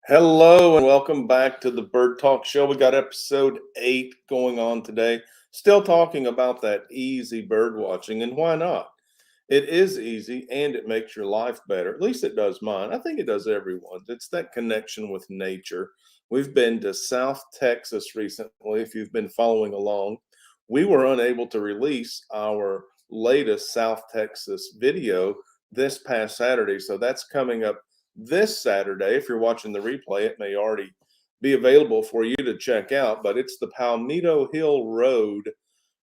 Hello and welcome back to the Bird Talk Show. We got episode 8 going on today. Still talking about that easy bird watching, and why not? It is easy and it makes your life better. At least it does mine. I think it does everyone's. It's that connection with nature. We've been to South Texas recently. If you've been following along, we were unable to release our latest South Texas video this past Saturday. So that's coming up this Saturday. If you're watching the replay, it may already be available for you to check out, but it's the Palmito Hill Road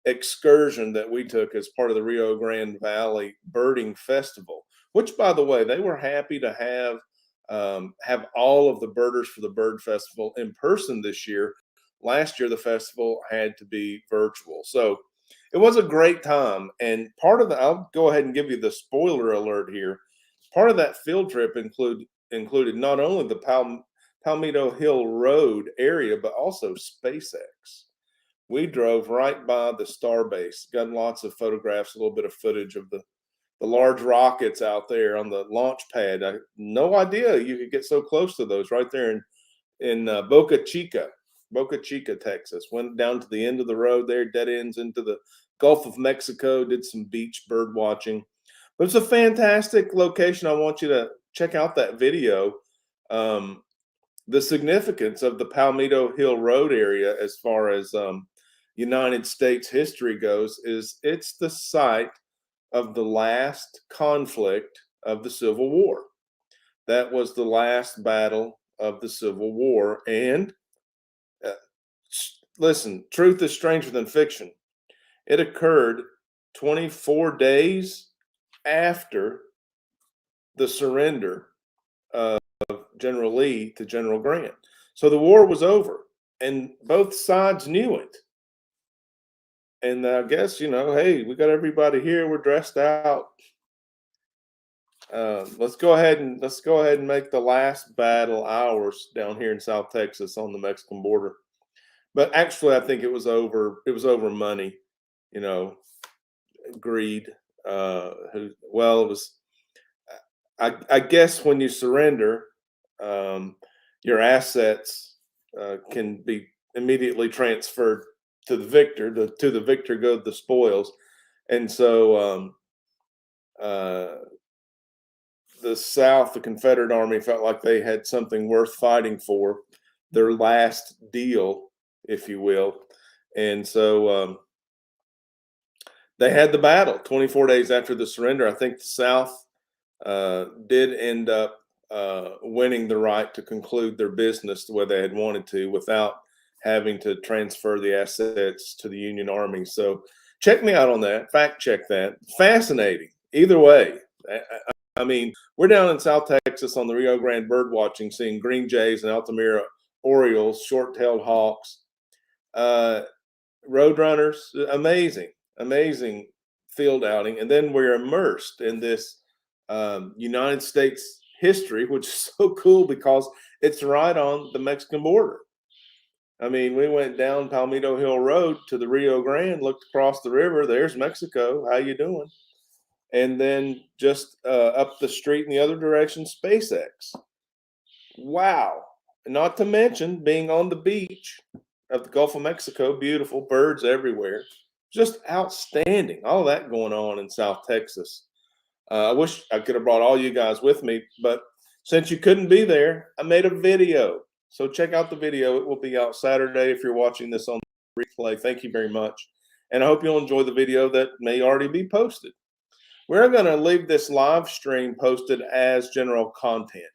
excursion that we took as part of the Rio Grande Valley Birding Festival, which, by the way, they were happy to have all of the birders for the Bird Festival in person this year. Last year, the festival had to be virtual. So it was a great time. And part of I'll go ahead and give you the spoiler alert here. Part of that field trip included not only the Palmito Hill Road area, but also SpaceX. We drove right by the Starbase, got lots of photographs, a little bit of footage of the large rockets out there on the launch pad. I had no idea you could get so close to those right there in Boca Chica, Texas. Went down to the end of the road there, dead ends into the Gulf of Mexico, did some beach bird watching. But it's a fantastic location. I want you to check out that video. The significance of the Palmito Hill Road area as far as United States history goes is it's the site of the last conflict of the Civil War. That was the last battle of the Civil War. And uh, listen, truth is stranger than fiction. It occurred 24 days after the surrender of General Lee to General Grant. So the war was over, and both sides knew it. And I guess, hey, we got everybody here. We're dressed out. Let's go ahead and make the last battle ours down here in South Texas on the Mexican border. But actually, I think it was over. It was over money, greed. It was. I guess when you surrender, your assets can be immediately transferred to the victor. To the victor go the spoils, and so the South, the Confederate Army, felt like they had something worth fighting for, their last deal, if you will, and so they had the battle 24 days after the surrender. I think the South did end up winning the right to conclude their business the way they had wanted to without having to transfer the assets to the Union Army. So check me out on that. Fact check that. Fascinating. Either way. I mean, we're down in South Texas on the Rio Grande bird watching, seeing green jays and Altamira orioles, short-tailed hawks, roadrunners. Amazing field outing. And then we're immersed in this United States history, which is so cool because it's right on the Mexican border. I mean, we went down Palmito Hill Road to the Rio Grande, looked across the river. There's Mexico. How you doing? And then just up the street in the other direction, SpaceX. Wow. Not to mention being on the beach of the Gulf of Mexico. Beautiful birds everywhere. Just outstanding. All that going on in South Texas. I wish I could have brought all you guys with me, but since you couldn't be there, I made a video. So check out the video. It will be out Saturday if you're watching this on the replay. Thank you very much. And I hope you'll enjoy the video that may already be posted. We're going to leave this live stream posted as general content.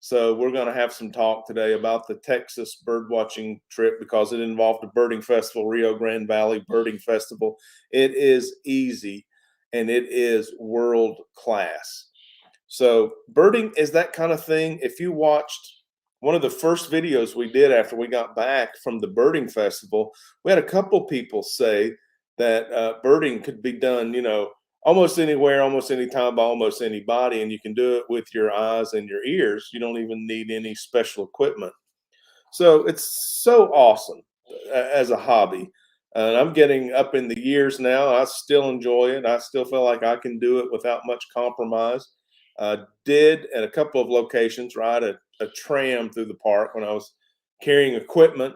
So we're going to have some talk today about the Texas bird watching trip because it involved a birding festival, Rio Grande Valley Birding Festival. It is easy. And it is world class. So birding is that kind of thing. If you watched one of the first videos we did after we got back from the birding festival, we had a couple people say that birding could be done, almost anywhere, almost anytime, by almost anybody, and you can do it with your eyes and your ears. You don't even need any special equipment. So it's so awesome as a hobby. And I'm getting up in the years now. I still enjoy it. I still feel like I can do it without much compromise. Did at a couple of locations ride a a tram through the park when I was carrying equipment.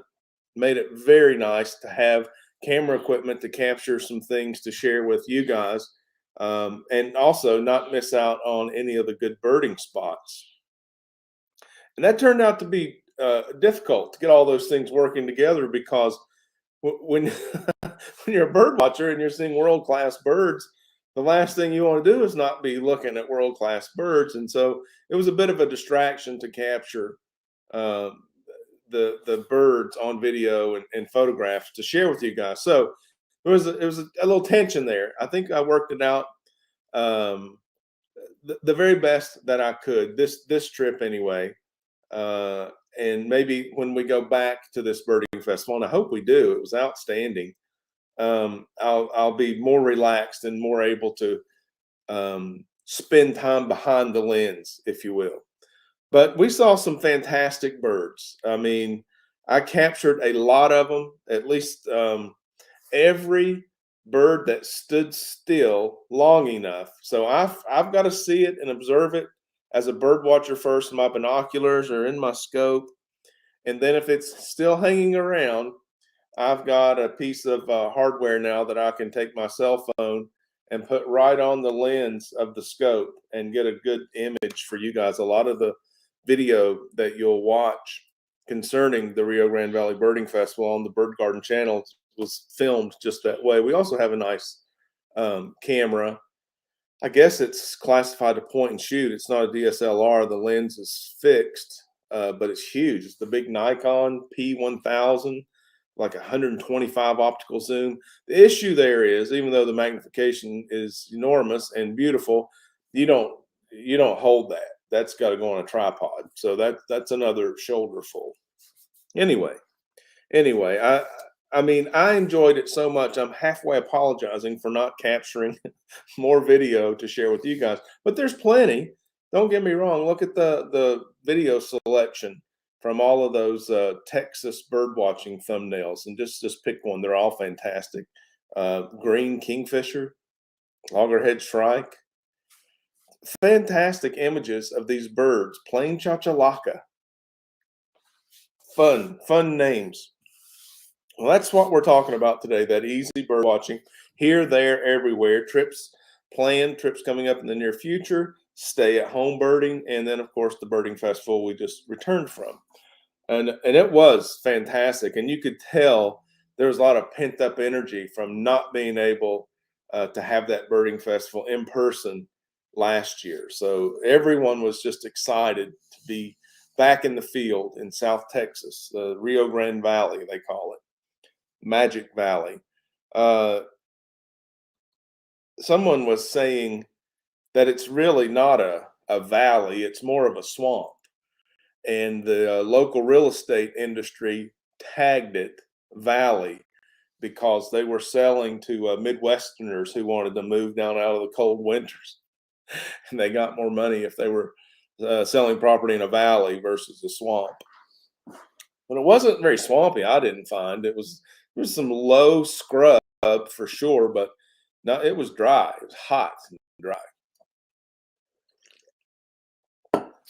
Made it very nice to have camera equipment to capture some things to share with you guys, and also not miss out on any of the good birding spots. And that turned out to be difficult to get all those things working together, because when when you're a bird watcher and you're seeing world-class birds, the last thing you want to do is not be looking at world-class birds. And so it was a bit of a distraction to capture uh, the birds on video and photographs to share with you guys. So it was a little tension there. I think I worked it out the very best that I could this trip anyway. Uh, and maybe when we go back to this birding festival, and I hope we do, it was outstanding. I'll be more relaxed and more able to spend time behind the lens, if you will. But we saw some fantastic birds. I mean, I captured a lot of them, at least every bird that stood still long enough. So I've got to see it and observe it as a bird watcher first in my binoculars or in my scope. And then if it's still hanging around, I've got a piece of hardware now that I can take my cell phone and put right on the lens of the scope and get a good image for you guys. A lot of the video that you'll watch concerning the Rio Grande Valley Birding Festival on the Bird Garden channel was filmed just that way. We also have a nice camera. I guess it's classified to point and shoot. It's not a DSLR. The lens is fixed, but it's huge. It's the big Nikon P1000, like 125 optical zoom. The issue there is, even though the magnification is enormous and beautiful, you don't hold that. That's got to go on a tripod. So that's another shoulder full. Anyway, I mean, I enjoyed it so much. I'm halfway apologizing for not capturing more video to share with you guys, but there's plenty. Don't get me wrong. Look at the video selection from all of those Texas bird watching thumbnails, and just pick one. They're all fantastic. Green kingfisher, loggerhead shrike. Fantastic images of these birds. Plain chachalaca. Fun names. Well, that's what we're talking about today, that easy bird watching here, there, everywhere. Trips coming up in the near future, stay at home birding, and then, of course, the birding festival we just returned from. And it was fantastic. And you could tell there was a lot of pent up energy from not being able to have that birding festival in person last year. So everyone was just excited to be back in the field in South Texas, the Rio Grande Valley, they call it. Magic Valley. Someone was saying that it's really not a valley, it's more of a swamp. And the local real estate industry tagged it valley because they were selling to Midwesterners who wanted to move down out of the cold winters. And they got more money if they were selling property in a valley versus a swamp. But it wasn't very swampy, I didn't find. There was some low scrub for sure, but no, it was dry. It was hot and dry.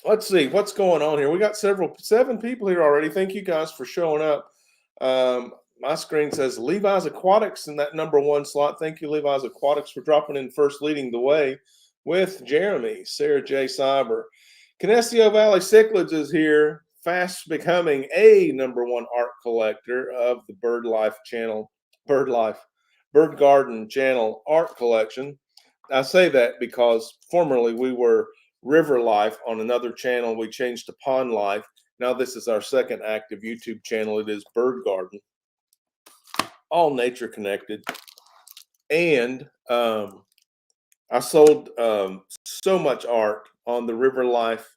Let's see what's going on here. We got 7 people here already. Thank you guys for showing up. My screen says Levi's Aquatics in that #1 slot. Thank you, Levi's Aquatics, for dropping in first, leading the way with Jeremy. Sarah J. Cyber. Canestio Valley Cichlids is here, fast becoming a #1 art collector of the Bird Garden channel art collection. I say that because formerly we were River Life on another channel. We changed to Pond Life. Now this is our second active YouTube channel. It is Bird Garden, all nature connected. And I sold so much art on the River Life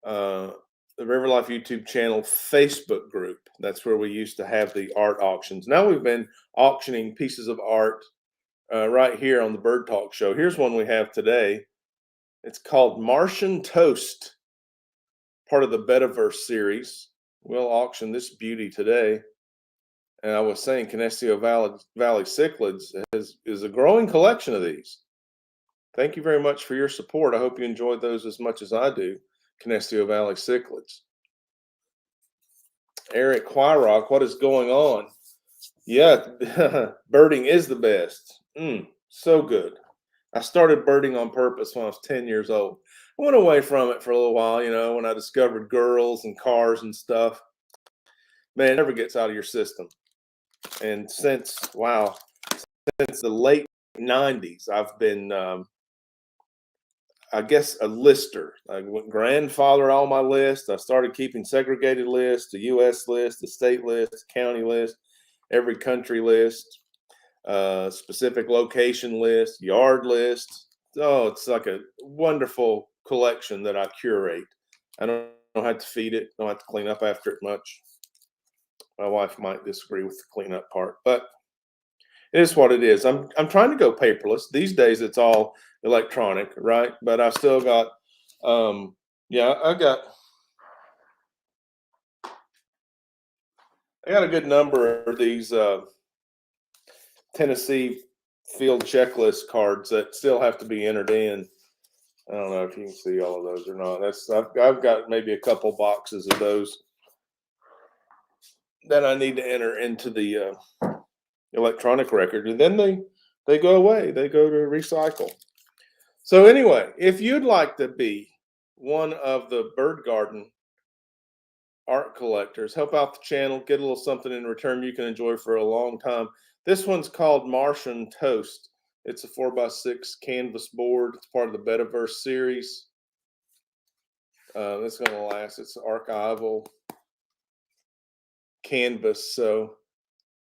YouTube channel Facebook group. That's where we used to have the art auctions. Now we've been auctioning pieces of art right here on the Bird Talk Show. Here's one we have today. It's called Martian Toast, part of the Betaverse series. We'll auction this beauty today. And I was saying Canestio Valley Cichlids is a growing collection of these. Thank you very much for your support. I hope you enjoyed those as much as I do. Canestio Valley cichlids. Eric Wyrock, what is going on? Yeah, birding is the best. So good. I started birding on purpose when I was 10 years old. I went away from it for a little while, when I discovered girls and cars and stuff. Man, it never gets out of your system. And since the late 90s, I've been, I guess, a lister. I went grandfather all my lists. I started keeping segregated lists, a U.S. list, a state list, a county list, every country list, specific location list, yard list. Oh, it's like a wonderful collection that I curate. I don't have to feed it. Don't have to clean up after it much. My wife might disagree with the cleanup part, but it is what it is. I'm trying to go paperless. These days it's all electronic, right? But I still got I got a good number of these Tennessee field checklist cards that still have to be entered in. I don't know if you can see all of those or not. I've got maybe a couple boxes of those that I need to enter into the electronic record, and then they go away. They go to recycle. So anyway, if you'd like to be one of the bird garden art collectors, help out the channel, get a little something in return you can enjoy for a long time. This one's called Martian Toast. It's a 4x6 canvas board. It's part of the Betaverse series. It's going to last. It's archival canvas. So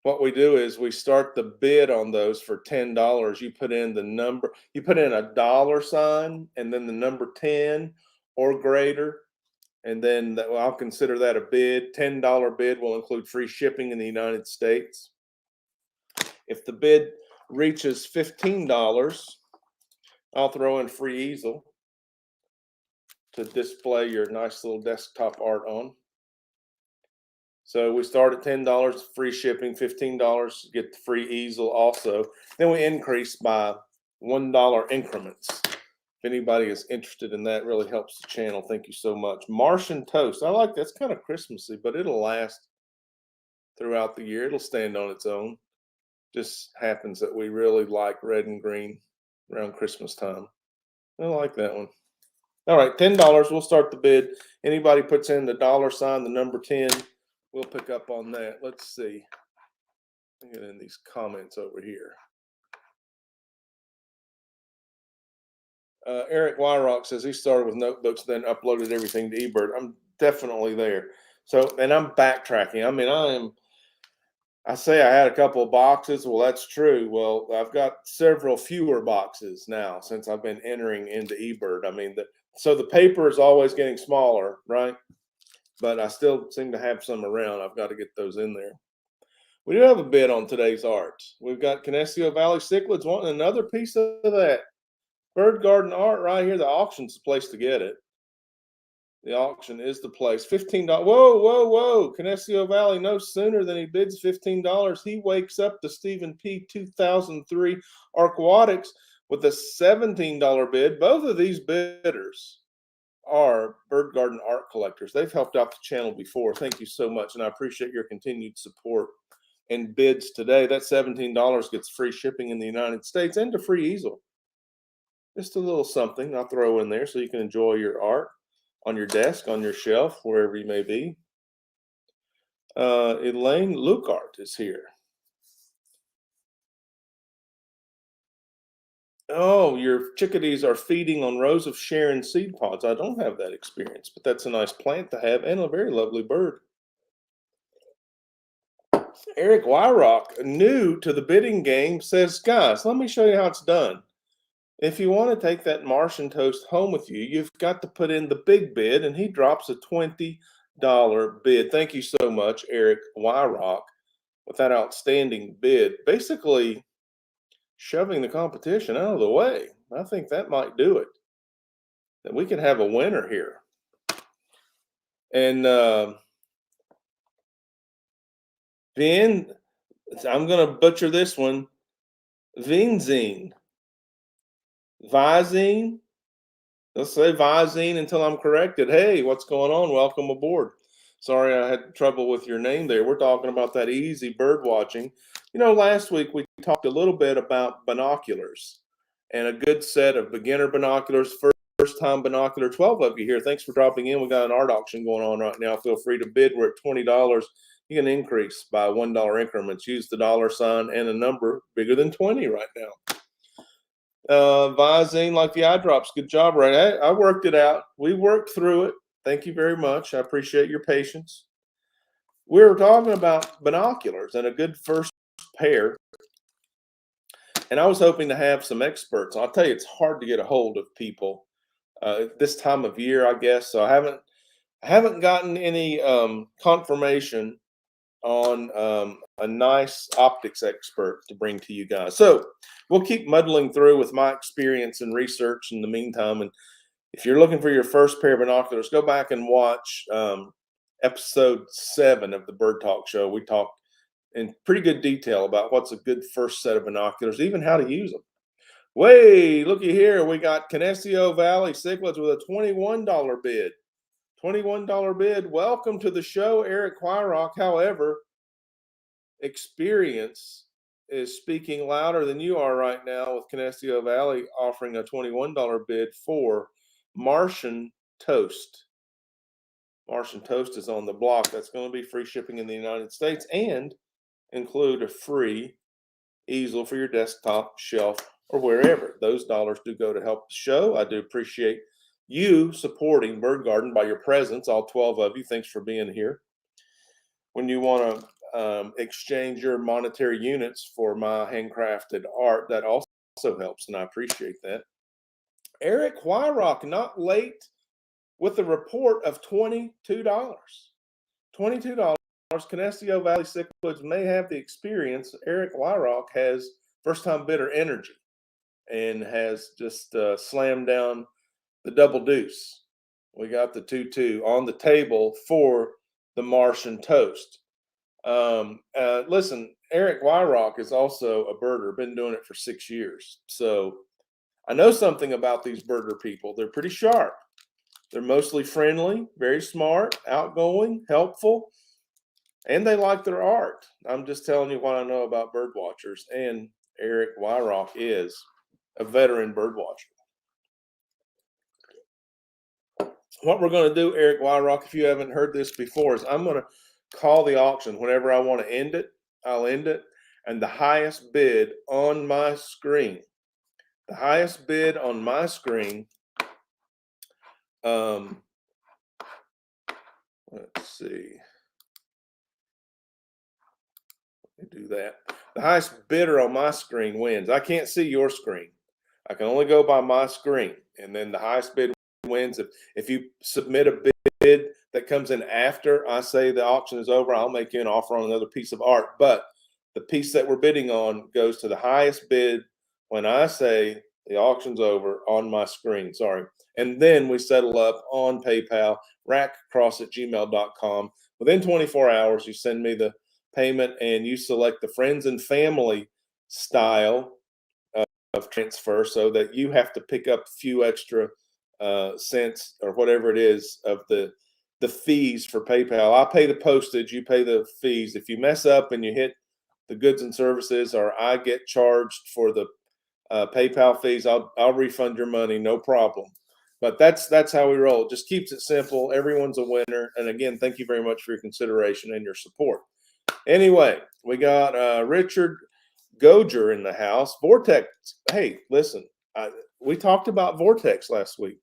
what we do is we start the bid on those for $10. You put in the number, you put in a $sign and then the number 10 or greater. And then I'll consider that a bid. $10 bid will include free shipping in the United States. If the bid reaches $15, I'll throw in free easel to display your nice little desktop art on. So we start at $10, free shipping, $15, get the free easel also. Then we increase by $1 increments. If anybody is interested in that, really helps the channel. Thank you so much. Martian Toast. I like that. It's kind of Christmassy, but it'll last throughout the year. It'll stand on its own. Just happens that we really like red and green around Christmas time. I like that one. All right, $10. We'll start the bid. Anybody puts in the $sign, the number 10, we'll pick up on that. Let's see. I'll get in these comments over here. Eric Wyrock says he started with notebooks, then uploaded everything to eBird. I'm definitely there. So, and I'm backtracking. I mean, I say I had a couple of boxes. Well, that's true. Well, I've got several fewer boxes now since I've been entering into eBird. I mean, so the paper is always getting smaller, right? But I still seem to have some around. I've got to get those in there. We do have a bid on today's art. We've got Canestio Valley cichlids wanting another piece of that bird garden art right here. The auction's the place to get it. The auction is the place. $15. Whoa, whoa, whoa. Canestio Valley, no sooner than he bids $15, he wakes up to Stephen P. 2003 Aquatics with a $17 bid. Both of these bidders are bird garden art collectors. They've helped out the channel before. Thank you so much, and I appreciate your continued support and bids today. That $17 gets free shipping in the United States and a free easel. Just a little something I'll throw in there so you can enjoy your art on your desk, on your shelf, wherever you may be. Elaine Lucart is here. Oh, your chickadees are feeding on rows of Sharon seed pods. I don't have that experience, but that's a nice plant to have and a very lovely bird. Eric Wyrock, new to the bidding game, says, guys, let me show you how it's done. If you want to take that Martian Toast home with you, you've got to put in the big bid, and he drops a $20 bid. Thank you so much, Eric Wyrock, with that outstanding bid. Basically shoving the competition out of the way. I think that might do it. That we could have a winner here. And then I'm going to butcher this one. Visine. Let's say Visine until I'm corrected. Hey, what's going on? Welcome aboard. Sorry I had trouble with your name there. We're talking about that easy bird watching. Last week we talked a little bit about binoculars and a good set of beginner binoculars, first time binocular. 12 of you here. Thanks for dropping in. We got an art auction going on right now. Feel free to bid. We're at $20. You can increase by $1 increments. Use the dollar sign and a number bigger than 20 right now. Visine, like the eye drops. Good job, Ray. I worked it out. We worked through it. Thank you very much. I appreciate your patience. We were talking about binoculars and a good first pair. And I was hoping to have some experts. I'll tell you, it's hard to get a hold of people this time of year, I guess. So I haven't gotten any confirmation on a nice optics expert to bring to you guys. So we'll keep muddling through with my experience and research in the meantime. And if you're looking for your first pair of binoculars, go back and watch episode 7 of the Bird Talk Show. We talked in pretty good detail about what's a good first set of binoculars, even how to use them. Way, looky here. We got Canestio Valley cichlids with a $21 bid. $21 bid. Welcome to the show, Eric Wyrock. However, experience is speaking louder than you are right now, with Canestio Valley offering a $21 bid for Martian Toast. Martian Toast is on the block. That's going to be free shipping in the United States and include a free easel for your desktop, shelf, or wherever. Those dollars do go to help the show. I do appreciate you supporting Bird Garden by your presence, all 12 of you. Thanks for being here. When you want to exchange your monetary units for my handcrafted art, that also helps, and I appreciate that. Eric Wyrock, not late with a report of $22. $22. Canestio Valley cichlids may have the experience. Eric Wyrock has first-time bidder energy and has just slammed down the double deuce. We got the 2-2 on the table for the Martian Toast. Listen, Eric Wyrock is also a birder, been doing it for 6 years. So I know something about these birder people. They're pretty sharp. They're mostly friendly, very smart, outgoing, helpful, and they like their art. I'm just telling you what I know about bird watchers, and Eric Wyrock is a veteran bird watcher. What we're going to do, Eric Wyrock, if you haven't heard this before, is I'm going to call the auction. Whenever I want to end it, I'll end it. And the highest bid on my screen, let's see. Let me do that. The highest bidder on my screen wins. I can't see your screen. I can only go by my screen. And then the highest bid wins. If you submit a bid that comes in after I say the auction is over, I'll make you an offer on another piece of art. But the piece that we're bidding on goes to the highest bid when I say the auction's over on my screen. Sorry. And then we settle up on PayPal, rackcross@gmail.com. Within 24 hours, you send me the payment and you select the friends and family style of transfer, so that you have to pick up a few extra cents or whatever it is of the fees for PayPal. I pay the postage, you pay the fees. If you mess up and you hit the goods and services, or I get charged for the PayPal fees, I'll refund your money, no problem. But that's how we roll. It just keeps it simple. Everyone's a winner. And again, thank you very much for your consideration and your support. Anyway, we got Richard Goger in the house. Vortex. Hey, listen, we talked about Vortex last week.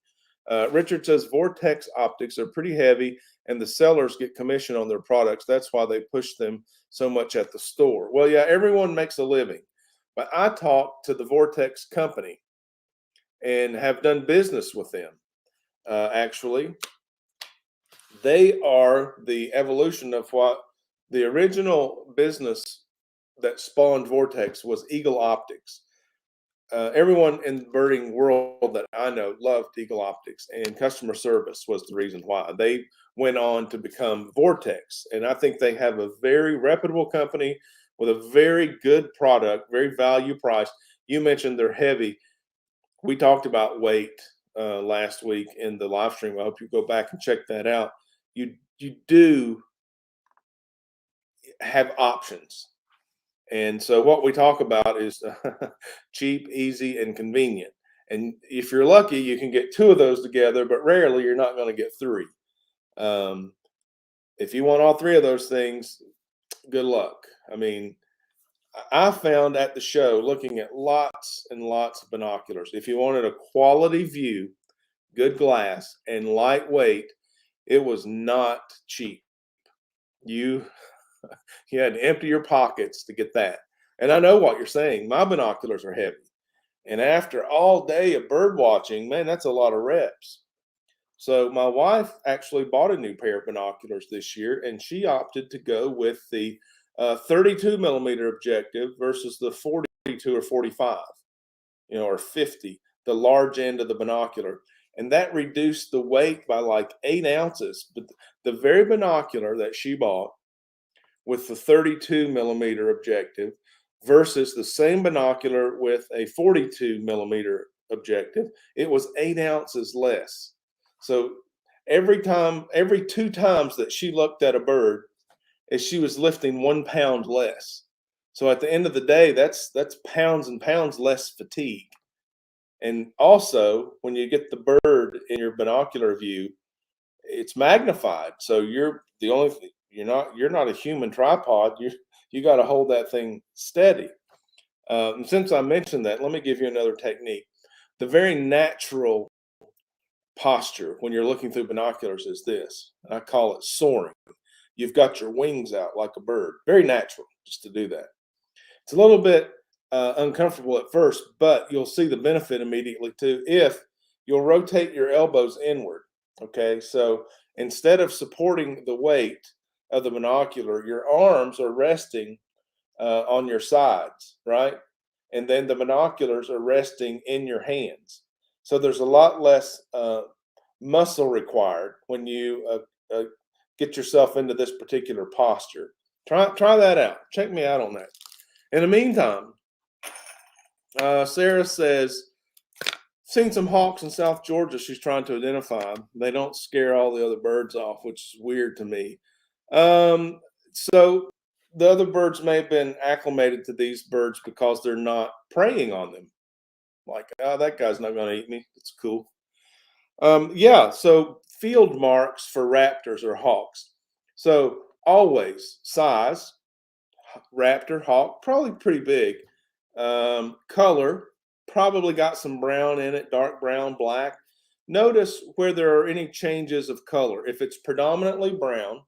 Richard says Vortex Optics are pretty heavy, and the sellers get commission on their products. That's why they push them so much at the store. Well, yeah, everyone makes a living. But I talked to the Vortex company and have done business with them. Actually, they are the evolution of what the original business that spawned Vortex was Eagle Optics. Everyone in the birding world that I know loved Eagle Optics, and customer service was the reason why. They went on to become Vortex, and I think they have a very reputable company with a very good product, very value priced. You mentioned they're heavy. We talked about weight. last week in the live stream. I hope you go back and check that out. You do have options. And so what we talk about is cheap, easy, and convenient. And if you're lucky, you can get two of those together, but rarely you're not going to get three. If you want all three of those things, good luck. I mean, I found at the show, looking at lots and lots of binoculars, if you wanted a quality view, good glass, and lightweight, it was not cheap. You had to empty your pockets to get that. And I know what you're saying. My binoculars are heavy. And after all day of bird watching, man, that's a lot of reps. So my wife actually bought a new pair of binoculars this year, and she opted to go with the 32 millimeter objective versus the 42 or 45, or 50, the large end of the binocular. And that reduced the weight by like 8 ounces. But the very binocular that she bought with the 32 millimeter objective versus the same binocular with a 42 millimeter objective, it was 8 ounces less. So every 2 times that she looked at a bird, she was lifting 1 pound less. So at the end of the day, that's pounds and pounds less fatigue. And also, when you get the bird in your binocular view, it's magnified. So you're not a human tripod. You got to hold that thing steady. And since I mentioned that, let me give you another technique. The very natural posture when you're looking through binoculars is this. I call it soaring. You've got your wings out like a bird. Very natural just to do that. It's a little bit uncomfortable at first, but you'll see the benefit immediately too if you'll rotate your elbows inward. Okay, so instead of supporting the weight of the binocular, your arms are resting on your sides, right? And then the binoculars are resting in your hands. So there's a lot less muscle required when you get yourself into this particular posture. Try that out. Check me out on that. In the meantime, Sarah says, seen some hawks in South Georgia she's trying to identify. They don't scare all the other birds off, which is weird to me. So the other birds may have been acclimated to these birds because they're not preying on them. Like, that guy's not going to eat me. It's cool. Yeah, so field marks for raptors or hawks. So always size, raptor, hawk, probably pretty big. Color, probably got some brown in it, dark brown, black. Notice where there are any changes of color. If it's predominantly brown,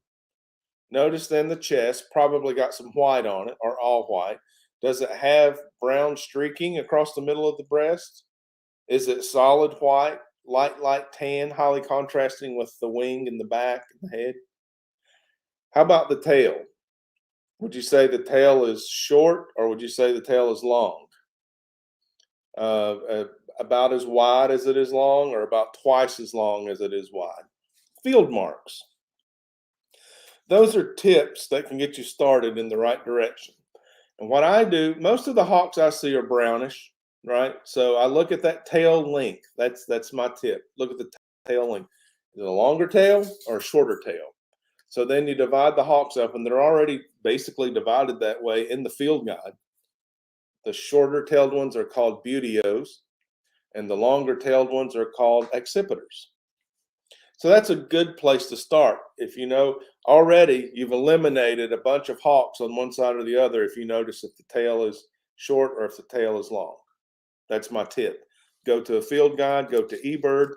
notice then the chest probably got some white on it or all white. Does it have brown streaking across the middle of the breast? Is it solid white, light tan, highly contrasting with the wing and the back and the head? How about the tail? Would you say the tail is short or would you say the tail is long? About as wide as it is long or about twice as long as it is wide? Field marks. Those are tips that can get you started in the right direction. And what I do, most of the hawks I see are brownish, right? So I look at that tail length. That's my tip. Look at the tail length. Is it a longer tail or a shorter tail? So then you divide the hawks up, and they're already basically divided that way in the field guide. The shorter-tailed ones are called buteos, and the longer-tailed ones are called accipiters. So that's a good place to start. If you know already, you've eliminated a bunch of hawks on one side or the other if you notice if the tail is short or if the tail is long. That's my tip. Go to a field guide, go to eBird,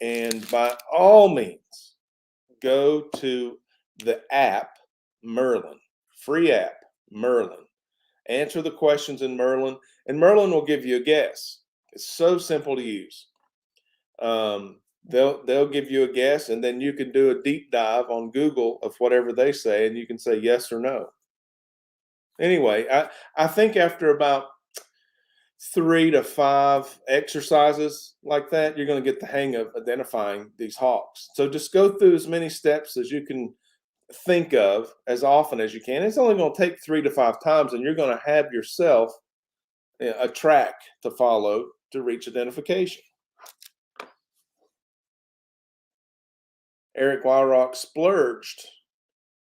and by all means, go to the app Merlin, free app Merlin. Answer the questions in Merlin, and Merlin will give you a guess. It's so simple to use. They'll give you a guess, and then you can do a deep dive on Google of whatever they say, and you can say yes or no. Anyway, I think after about 3 to 5 exercises like that, you're going to get the hang of identifying these hawks. So just go through as many steps as you can think of as often as you can. It's only going to take 3 to 5 times, and you're going to have yourself a track to follow to reach identification. Eric Wyrock splurged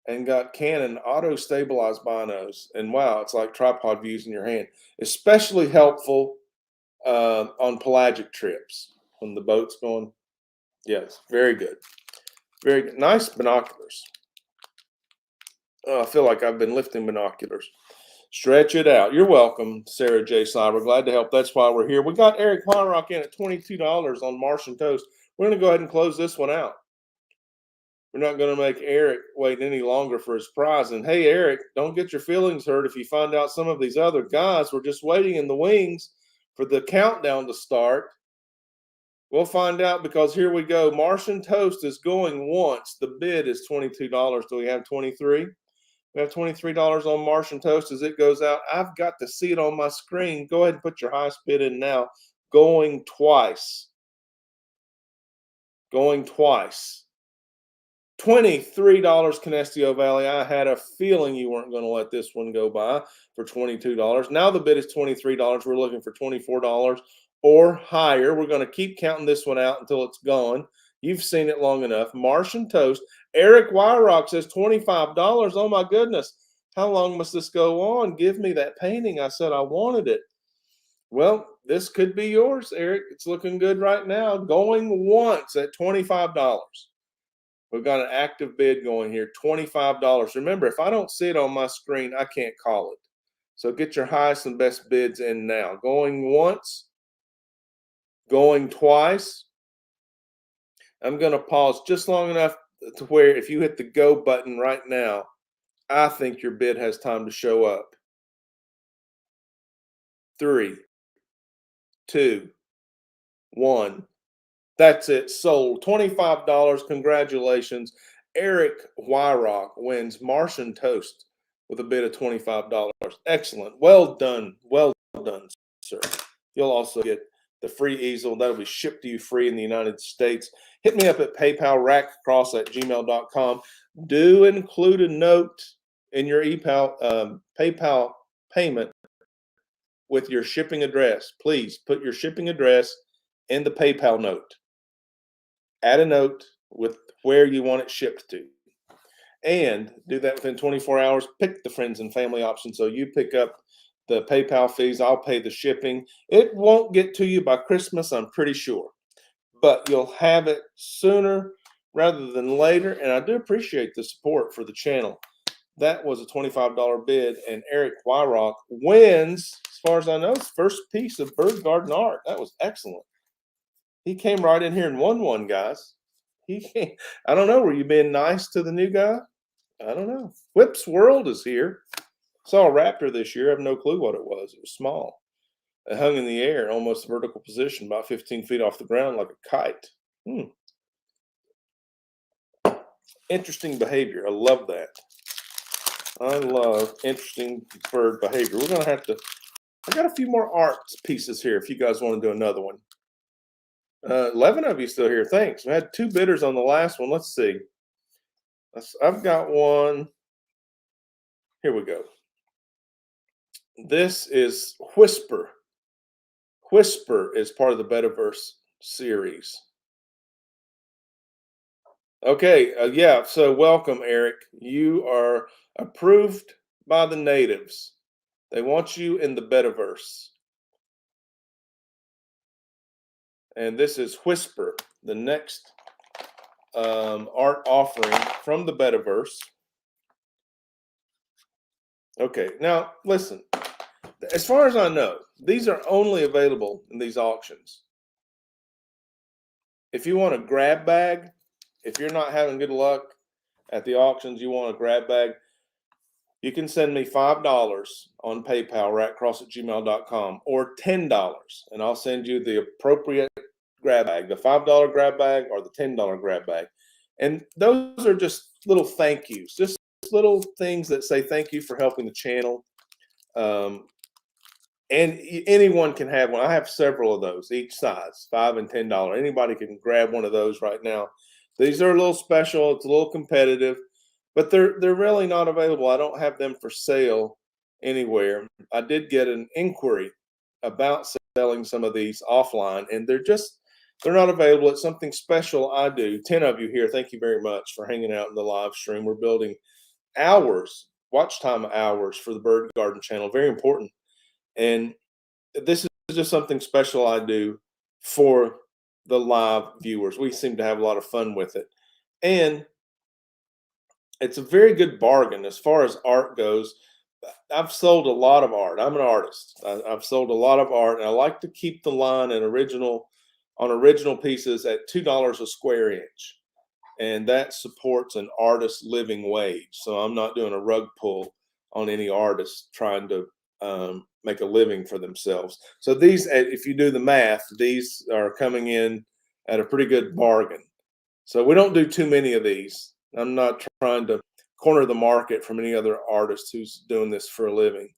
and got Canon auto-stabilized binos. And wow, it's like tripod views in your hand. Especially helpful on pelagic trips when the boat's going. Yes, very good. Very good. Nice binoculars. Oh, I feel like I've been lifting binoculars. Stretch it out. You're welcome, Sarah J. Cyber. Glad to help. That's why we're here. We got Eric Wyrock in at $22 on Martian Toast. We're going to go ahead and close this one out. We're not going to make Eric wait any longer for his prize. And hey, Eric, don't get your feelings hurt if you find out some of these other guys were just waiting in the wings for the countdown to start. We'll find out, because here we go. Martian Toast is going once. The bid is $22. Do we have 23? We have $23 on Martian Toast as it goes out. I've got to see it on my screen. Go ahead and put your highest bid in now. Going twice. Going twice. $23, Canestio Valley. I had a feeling you weren't going to let this one go by for $22. Now the bid is $23. We're looking for $24 or higher. We're going to keep counting this one out until it's gone. You've seen it long enough. Martian Toast. Eric Wyrock says $25. Oh my goodness. How long must this go on? Give me that painting. I said I wanted it. Well, this could be yours, Eric. It's looking good right now. Going once at $25. We've got an active bid going here, $25. Remember, if I don't see it on my screen, I can't call it. So get your highest and best bids in now. Going once, going twice. I'm going to pause just long enough to where if you hit the go button right now, I think your bid has time to show up. 3, 2, 1. That's it. Sold. $25. Congratulations. Eric Wyrock wins Martian Toast with a bid of $25. Excellent. Well done. Well done, sir. You'll also get the free easel. That'll be shipped to you free in the United States. Hit me up at PayPal, rackcross@gmail.com. Do include a note in your PayPal payment with your shipping address. Please put your shipping address in the PayPal note. Add a note with where you want it shipped to. And do that within 24 hours. Pick the friends and family option. So you pick up the PayPal fees. I'll pay the shipping. It won't get to you by Christmas, I'm pretty sure. But you'll have it sooner rather than later. And I do appreciate the support for the channel. That was a $25 bid. And Eric Wyrock wins, as far as I know, his first piece of bird garden art. That was excellent. He came right in here and won one, guys. I don't know. Were you being nice to the new guy? I don't know. Whip's World is here. Saw a raptor this year. I have no clue what it was. It was small. It hung in the air, almost vertical position, about 15 feet off the ground like a kite. Interesting behavior. I love that. I love interesting bird behavior. We're going to have to, I got a few more art pieces here if you guys want to do another one. 11 of you still here. Thanks. We had 2 bidders on the last one. Let's see. I've got one. Here we go. This is Whisper. Whisper is part of the Betaverse series. Okay. Yeah. So welcome, Eric. You are approved by the natives. They want you in the Betaverse. And this is Whisper, the next art offering from the Betaverse. Okay, now listen. As far as I know, these are only available in these auctions. If you want a grab bag, if you're not having good luck at the auctions, you want a grab bag, you can send me $5 on PayPal, ratcross@gmail.com, or $10, and I'll send you the appropriate grab bag, the $5 grab bag or the $10 grab bag. And those are just little thank yous, just little things that say thank you for helping the channel. And anyone can have one. I have several of those, each size, $5 and $10. Anybody can grab one of those right now. These are a little special. It's a little competitive, but they're really not available. I don't have them for sale anywhere. I did get an inquiry about selling some of these offline, and they're just they're not available. It's something special I do. 10 of you here, thank you very much for hanging out in the live stream. We're building hours, watch time hours for the Bird Garden channel. Very important. And this is just something special I do for the live viewers. We seem to have a lot of fun with it. And it's a very good bargain as far as art goes. I've sold a lot of art. I'm an artist. I've sold a lot of art, and I like to keep the line on original pieces at $2 a square inch, and that supports an artist's living wage. So I'm not doing a rug pull on any artist trying to make a living for themselves. So these, if you do the math, these are coming in at a pretty good bargain. So we don't do too many of these. I'm not trying to corner the market from any other artist who's doing this for a living.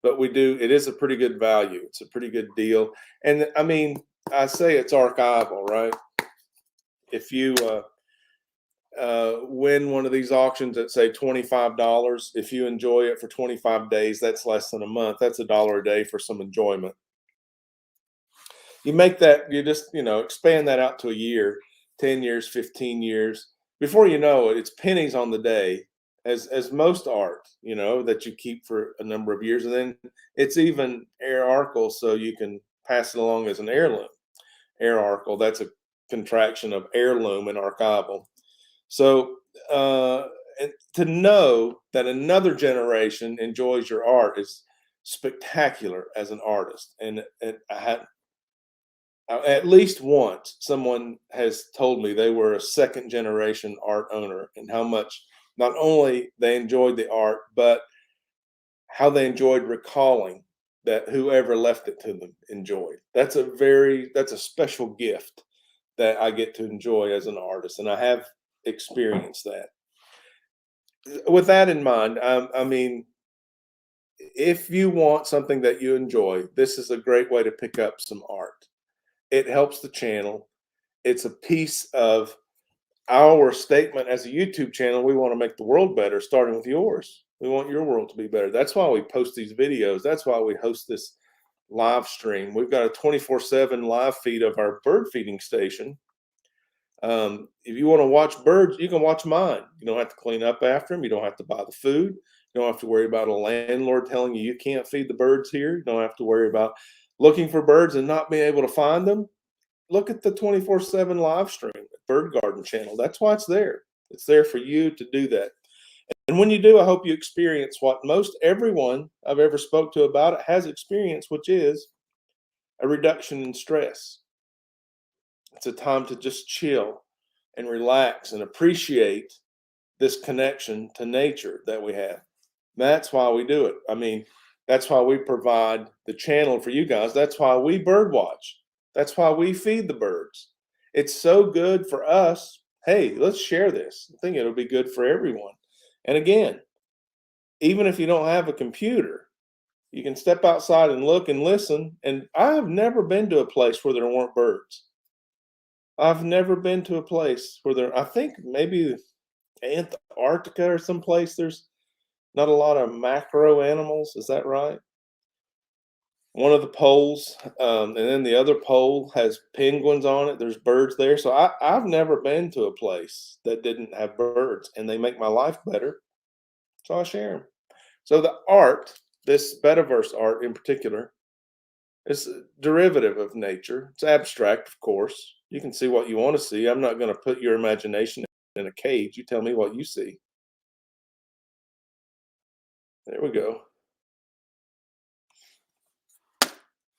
But we do, it is a pretty good value. It's a pretty good deal. And I mean, I say it's archival, right? If you win one of these auctions at say $25, if you enjoy it for 25 days, that's less than a month. That's $1 a day for some enjoyment. You make that, you just, expand that out to a year, 10 years, 15 years. Before you know it, it's pennies on the day, as most art, that you keep for a number of years. And then it's even hierarchical, so you can pass it along as an heirloom. Hierarchical, that's a contraction of heirloom and archival. So to know that another generation enjoys your art is spectacular as an artist. And at least once someone has told me they were a second generation art owner, and how much not only they enjoyed the art, but how they enjoyed recalling that whoever left it to them enjoyed. That's a special gift that I get to enjoy as an artist, and I have experienced that. With that in mind, I mean, if you want something that you enjoy, this is a great way to pick up some art. It helps the channel. It's a piece of our statement as a YouTube channel. We want to make the world better, starting with yours. We want your world to be better. That's why we post these videos. That's why we host this live stream. We've got a 24/7 live feed of our bird feeding station. If you want to watch birds, you can watch mine. You don't have to clean up after them. You don't have to buy the food. You don't have to worry about a landlord telling you can't feed the birds here. You don't have to worry about looking for birds and not being able to find them. Look at the 24/7 live stream at Bird Garden channel. That's why it's there. It's there for you to do that. And when you do, I hope you experience what most everyone I've ever spoke to about it has experienced, which is a reduction in stress. It's a time to just chill and relax and appreciate this connection to nature that we have. That's why we do it. I mean, that's why we provide the channel for you guys. That's why we bird watch. That's why we feed the birds. It's so good for us. Hey, let's share this. I think it'll be good for everyone. And again, even if you don't have a computer, you can step outside and look and listen. And I've never been to a place where there weren't birds. I've never been to a place where I think maybe Antarctica or someplace, there's not a lot of macro animals. Is that right? One of the poles, and then the other pole has penguins on it. There's birds there. So I've never been to a place that didn't have birds, and they make my life better. So I share them. So the art, this Betaverse art in particular, is a derivative of nature. It's abstract, of course. You can see what you want to see. I'm not going to put your imagination in a cage. You tell me what you see. There we go.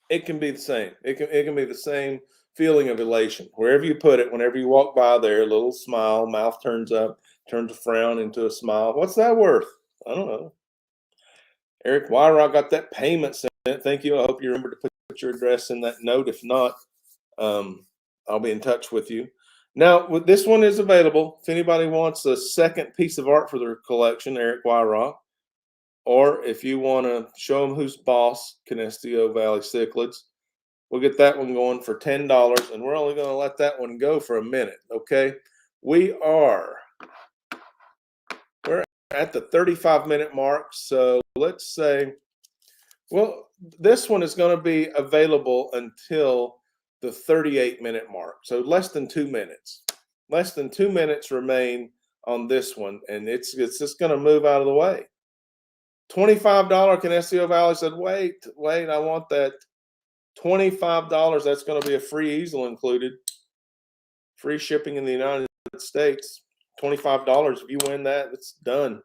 It can be the same. It can be the same feeling of elation. Wherever you put it, whenever you walk by there, a little smile, mouth turns up, turns a frown into a smile. What's that worth? I don't know. Eric Wyrock got that payment sent. Thank you. I hope you remember to put your address in that note. If not, I'll be in touch with you. Now, this one is available. If anybody wants a second piece of art for their collection, Eric Wyrock, or if you want to show them who's boss, Canestio Valley Cichlids, we'll get that one going for $10, and we're only going to let that one go for a minute, okay? We're at the 35-minute mark, so let's say, well, this one is going to be available until the 38-minute mark. So less than 2 minutes. Less than 2 minutes remain on this one, and it's just going to move out of the way. $25 Canestio Valley said, wait, I want that. $25, that's going to be a free easel included. Free shipping in the United States. $25, if you win that, it's done.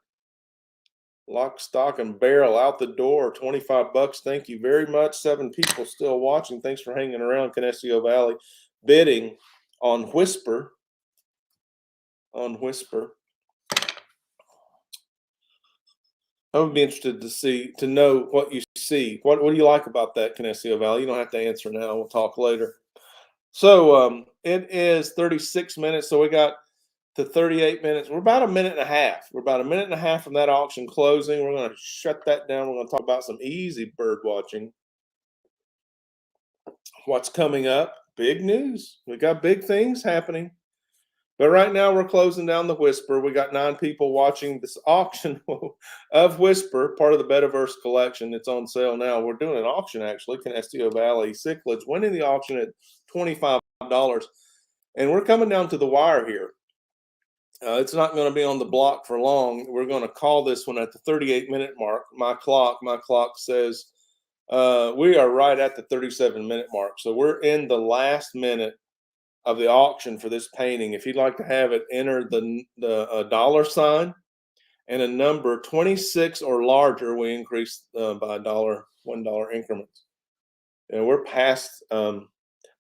Lock, stock, and barrel out the door. $25. Thank you very much. 7 people still watching. Thanks for hanging around. Canestio Valley bidding on Whisper. On Whisper. I would be interested to know what you see. What do you like about that, Canestio Valley? You don't have to answer now. We'll talk later. So it is 36 minutes. So we got to 38 minutes. We're about a minute and a half. We're about a minute and a half from that auction closing. We're going to shut that down. We're going to talk about some easy bird watching. What's coming up? Big news. We got big things happening. But right now we're closing down the Whisper. We got 9 people watching this auction of Whisper, part of the Betaverse collection. It's on sale now. We're doing an auction, actually. Canestio Valley cichlids winning the auction at $25. And we're coming down to the wire here. It's not going to be on the block for long. We're going to call this one at the 38-minute mark. My clock says we are right at the 37-minute mark. So we're in the last minute of the auction for this painting. If you'd like to have it, enter the dollar sign and a number 26 or larger. We increase by $1 increments. And we're past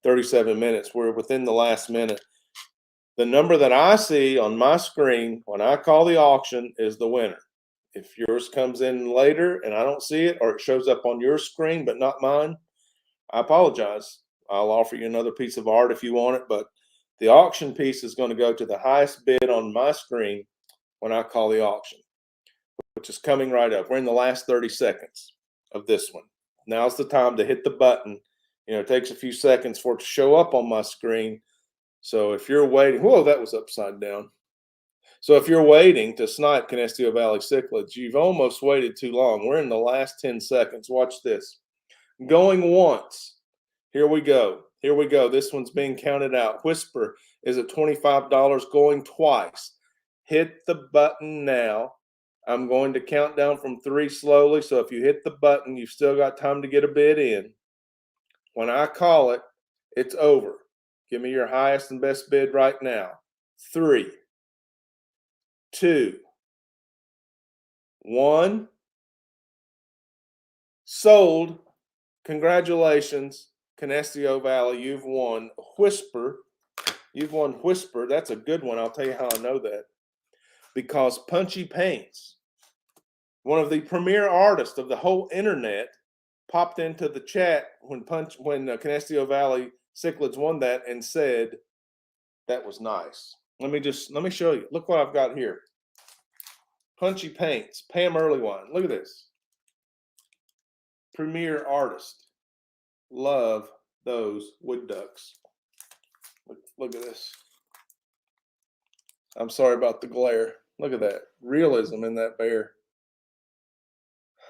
37 minutes. We're within the last minute. The number that I see on my screen when I call the auction is the winner. If yours comes in later and I don't see it, or it shows up on your screen but not mine, I apologize. I'll offer you another piece of art if you want it, but the auction piece is going to go to the highest bid on my screen when I call the auction, which is coming right up. We're in the last 30 seconds of this one. Now's the time to hit the button. You know, it takes a few seconds for it to show up on my screen. So if you're waiting, whoa, that was upside down. So if you're waiting to snipe Canestio Valley cichlids, you've almost waited too long. We're in the last 10 seconds. Watch this. Going once. Here we go. Here we go. This one's being counted out. Whisper is at $25, going twice. Hit the button now. I'm going to count down from 3 slowly. So if you hit the button, you've still got time to get a bid in. When I call it, it's over. Give me your highest and best bid right now. 3, 2, 1. Sold. Congratulations, Canestio Valley. You've won Whisper. You've won Whisper. That's a good one. I'll tell you how I know that. Because Punchy Paints, one of the premier artists of the whole internet, popped into the chat when Canestio Valley cichlids won that and said that was nice. Let me show you. Look what I've got here. Punchy Paints, Pam Earlywine. Look at this. Premier artist. Love those wood ducks. Look at this. I'm sorry about the glare. Look at that. Realism in that bear.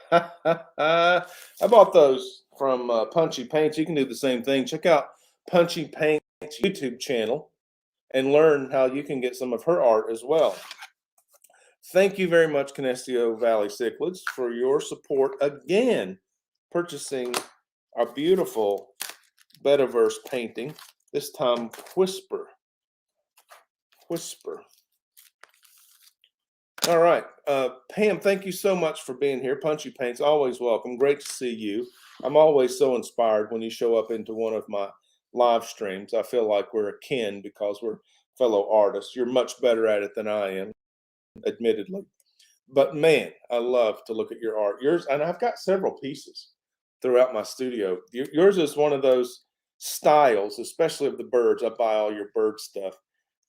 I bought those from Punchy Paints. You can do the same thing. Check out Punchy Paints YouTube channel and learn how you can get some of her art as well. Thank you very much, Canestio Valley cichlids, for your support again, purchasing our beautiful Betaverse painting, this time Whisper. Whisper. All right. Pam, thank you so much for being here. Punchy Paints, always welcome. Great to see you. I'm always so inspired when you show up into one of my live streams. I feel like we're akin because we're fellow artists. You're much better at it than I am, admittedly. But man, I love to look at your art. Yours, and I've got several pieces throughout my studio. Yours is one of those styles, especially of the birds. I buy all your bird stuff.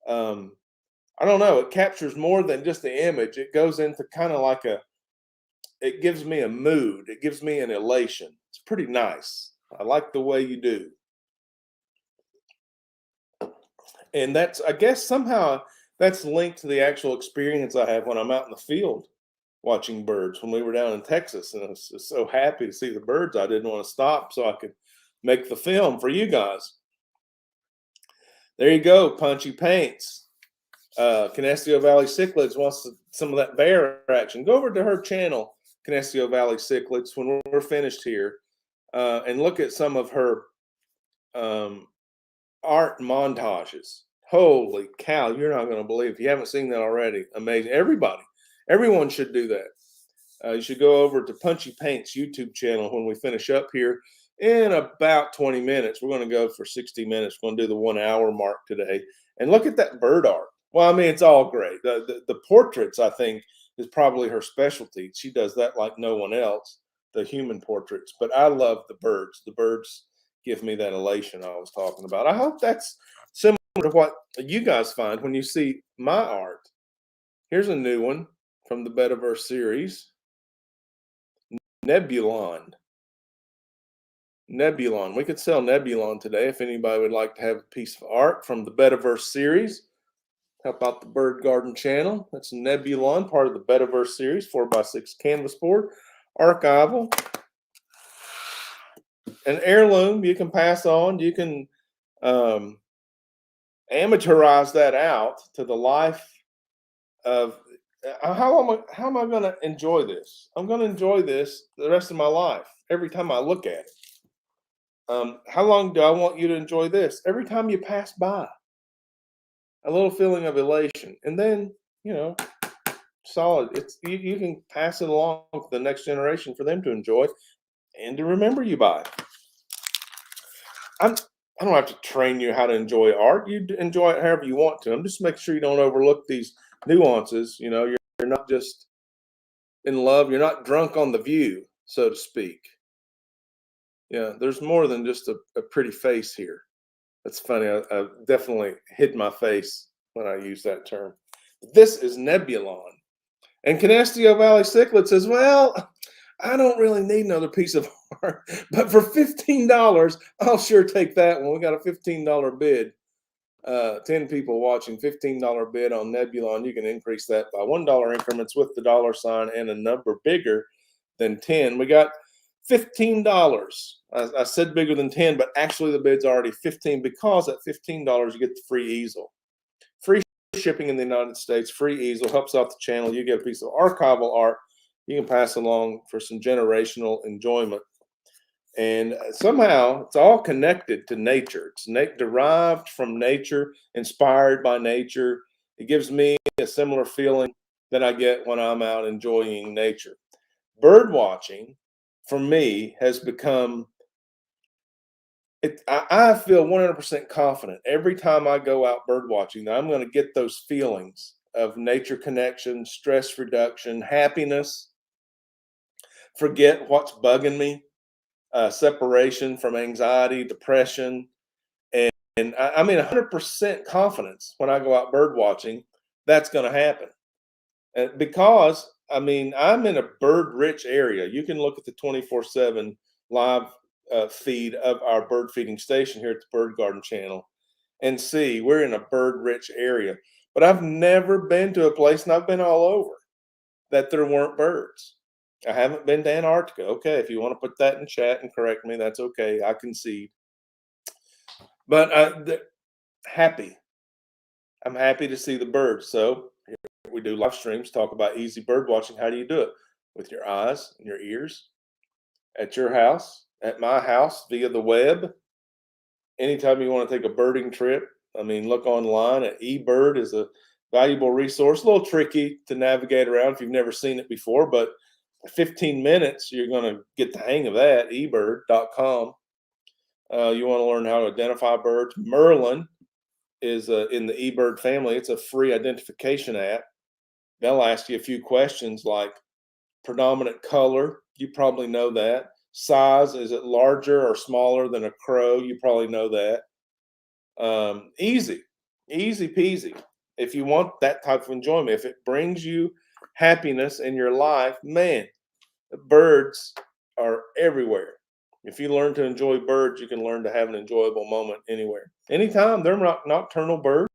I don't know. It captures more than just the image. It goes into kind of like it gives me a mood. It gives me an elation. It's pretty nice. I like the way you do. And that's, I guess somehow that's linked to the actual experience I have when I'm out in the field watching birds. When we were down in Texas, and I was so happy to see the birds, I didn't want to stop so I could make the film for you guys. There you go, Punchy Paints. Canestio Valley Cichlids wants some of that bear action. Go over to her channel, Canestio Valley Cichlids, when we're finished here, and look at some of her art montages. Holy cow, you're not going to believe. If you haven't seen that already, amazing. Everyone should do that. You should go over to Punchy Paint's YouTube channel when we finish up here in about 20 minutes. We're going to go for 60 minutes. We're going to do the 1 hour mark today. And look at that bird art. Well, I mean, it's all great. The portraits, I think, is probably her specialty. She does that like no one else, the human portraits. But I love the birds. The birds give me that elation I was talking about. I hope that's similar to what you guys find when you see my art. Here's a new one from the Betaverse series. Nebulon. Nebulon. We could sell Nebulon today if anybody would like to have a piece of art from the Betaverse series. Help out the Bird Garden channel. That's Nebulon, part of the Betaverse series, 4x6 canvas board, archival, an heirloom you can pass on. You can amateurize that out to the life of how am I going to enjoy this? I'm going to enjoy this the rest of my life every time I look at it. How long do I want you to enjoy this? Every time you pass by. A little feeling of elation. And then, solid. It's you can pass it along to the next generation for them to enjoy and to remember you by. I don't have to train you how to enjoy art. You enjoy it however you want to. I'm just making sure you don't overlook these nuances. You're not just in love. You're not drunk on the view, so to speak. Yeah, there's more than just a pretty face here. That's funny. I definitely hid my face when I use that term. This is Nebulon. And Canestio Valley Cichlid says, well, I don't really need another piece of art, but for $15, I'll sure take that one. We got a $15 bid. 10 people watching, $15 bid on Nebulon. You can increase that by $1 increments with the $sign and a number bigger than 10. We got $15. I said bigger than 10, but actually the bid's already 15 because at $15 you get the free easel. Free shipping in the United States, free easel, helps out the channel. You get a piece of archival art you can pass along for some generational enjoyment. And somehow it's all connected to nature. It's derived from nature, inspired by nature. It gives me a similar feeling that I get when I'm out enjoying nature. Bird watching, for me, has become, I feel 100% confident every time I go out bird watching that I'm going to get those feelings of nature connection, stress reduction, happiness, forget what's bugging me, separation from anxiety, depression. And I mean 100% confidence when I go out bird watching, that's going to happen. Because I'm in a bird-rich area. You can look at the 24/7 live feed of our bird feeding station here at the Bird Garden channel and see we're in a bird-rich area. But I've never been to a place, and I've been all over, that there weren't birds. I haven't been to Antarctica. Okay, if you want to put that in chat and correct me, that's okay. I concede. But happy. I'm happy to see the birds. So we do live streams, talk about easy bird watching. How do you do it? With your eyes and your ears, at your house, at my house, via the web. Anytime you want to take a birding trip, look online at eBird is a valuable resource. A little tricky to navigate around if you've never seen it before, but 15 minutes, you're going to get the hang of that, ebird.com. You want to learn how to identify birds. Merlin is in the eBird family. It's a free identification app. They'll ask you a few questions like predominant color. You probably know that. Size, is it larger or smaller than a crow? You probably know that. Easy peasy. If you want that type of enjoyment, if it brings you happiness in your life, man, the birds are everywhere. If you learn to enjoy birds, you can learn to have an enjoyable moment anywhere. Anytime. They're nocturnal birds.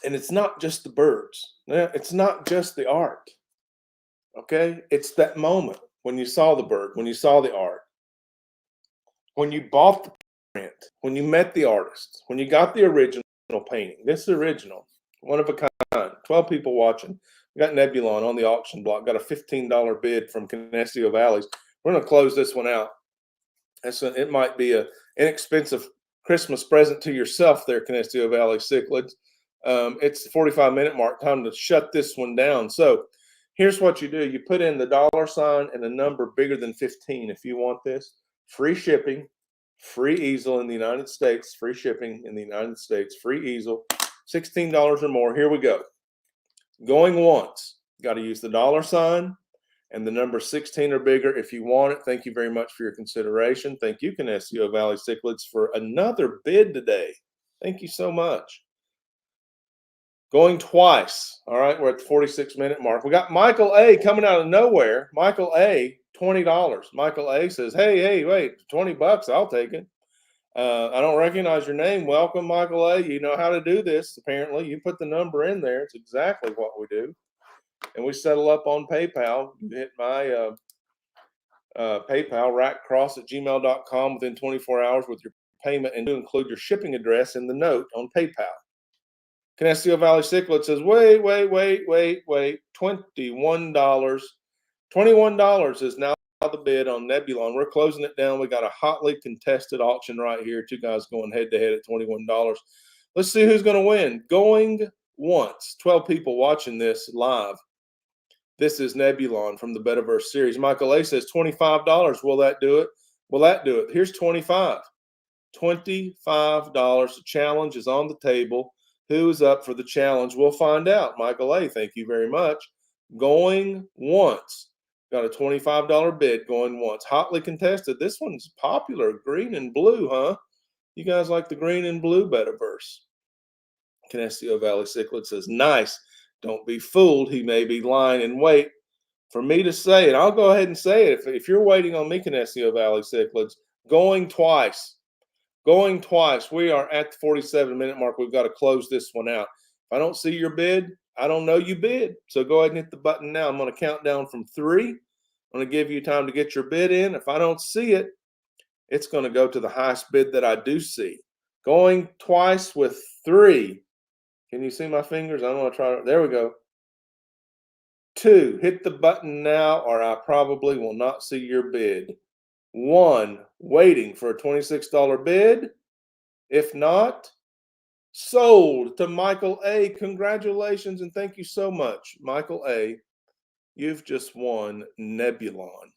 And it's not just the birds. It's not just the art. Okay? It's that moment when you saw the bird, when you saw the art, when you bought the when you met the artist, when you got the original painting, this is original, one of a kind, 12 people watching. We got Nebulon on the auction block, got a $15 bid from Canestio Valleys. We're going to close this one out. It might be an inexpensive Christmas present to yourself there, Canestio Valley cichlids. It's the 45-minute mark, time to shut this one down. So here's what you do. You put in the $ and a number bigger than 15 if you want this. Free shipping, free easel in the United States, free shipping in the United States, free easel, $16 or more. Here we go. Going once, got to use the $ and the number 16 or bigger if you want it. Thank you very much for your consideration. Thank you, Canestio Valley cichlids, for another bid today. Thank you so much. Going twice. All right, we're at the 46-minute mark. We got Michael A. coming out of nowhere. Michael A., $20. Michael A. says, hey, wait, $20, I'll take it. I don't recognize your name. Welcome, Michael A. You know how to do this, apparently. You put the number in there. It's exactly what we do. And we settle up on PayPal. You hit my PayPal, rackcross@gmail.com within 24 hours with your payment, and do include your shipping address in the note on PayPal. Canestio Valley Cichlid says, wait, $21. $21 is now the bid on Nebulon. We're closing it down. We got a hotly contested auction right here. Two guys going head-to-head at $21. Let's see who's going to win. Going once. 12 people watching this live. This is Nebulon from the Betaverse series. Michael A. says $25. Will that do it? Will that do it? Here's $25. $25. The challenge is on the table. Who is up for the challenge? We'll find out. Michael A., thank you very much. Going once. Got a $25 bid going once. Hotly contested. This one's popular. Green and blue, huh? You guys like the green and blue Betaverse. Canestio Valley Cichlid says, nice. Don't be fooled. He may be lying in wait for me to say it. I'll go ahead and say it. If you're waiting on me, Canestio Valley Cichlids, going twice. Going twice. We are at the 47-minute mark. We've got to close this one out. If I don't see your bid, I don't know you bid. So go ahead and hit the button now. I'm going to count down from 3. I'm going to give you time to get your bid in. If I don't see it, it's going to go to the highest bid that I do see. Going twice with 3. Can you see my fingers? I'm going to try. There we go. 2. Hit the button now, or I probably will not see your bid. 1. Waiting for a $26 bid. If not, sold to Michael A. Congratulations and thank you so much, Michael A. You've just won Nebulon.